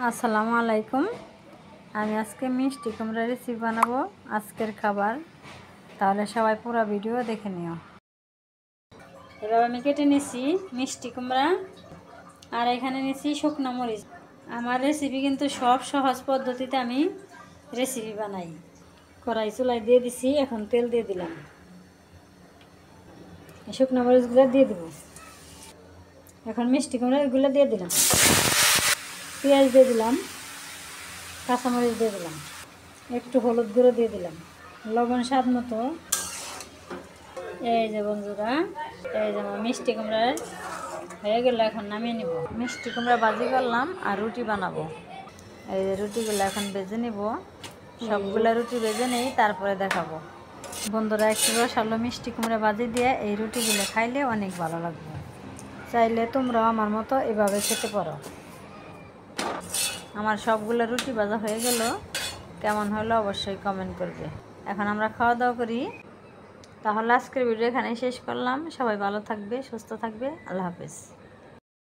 আসসালামু আলাইকুম। আমি আজকে মিষ্টি কুমড়া রেসিপি বানাবো, আজকের খাবার। তাহলে সবাই পুরো ভিডিও দেখে নিও। এবার আমি কেটে নিছি মিষ্টি কুমড়া, আর এখানে নিছি শুকনো মরিচ। আমার রেসিপি কিন্তু সব সহজ পদ্ধতিতে আমি রেসিপি বানাই। কড়াই চুলায় দিয়ে দিছি, এখন তেল দিয়ে দিলাম, শুকনো মরিচগুলো দিয়ে দিব। এখন মিষ্টি কুমড়াগুলো দিয়ে দিলাম, পেঁয়াজ দিয়ে দিলাম, কাঁচামরিচ দিয়ে দিলাম, একটু হলুদ গুঁড়ো দিয়ে দিলাম, লবণ স্বাদ মতো। এই যে বন্ধুরা, এই যে আমার মিষ্টি কুমড়া হয়ে গেল, এখন নামিয়ে নিব। মিষ্টি কুমড়া ভাজি করলাম আর রুটি বানাবো। এই যে রুটিগুলো এখন ভেজে নিব, সবগুলো রুটি ভেজে নেই, তারপরে দেখাবো। বন্ধুরা, একটু রসালো মিষ্টি কুমড়া ভাজি দিয়ে এই রুটিগুলো খাইলে অনেক ভালো লাগবে। চাইলে তোমরাও আমার মতো এভাবে খেতে পারো। আমার সবগুলো রুটি ভাজা হয়ে গেল, কেমন হলো অবশ্যই কমেন্ট করবে। এখন আমরা খাওয়া দাওয়া করি। তাহলে আজকের ভিডিও এখানেই শেষ করলাম। সবাই ভালো থাকবে, সুস্থ থাকবে। আল্লাহ হাফেজ।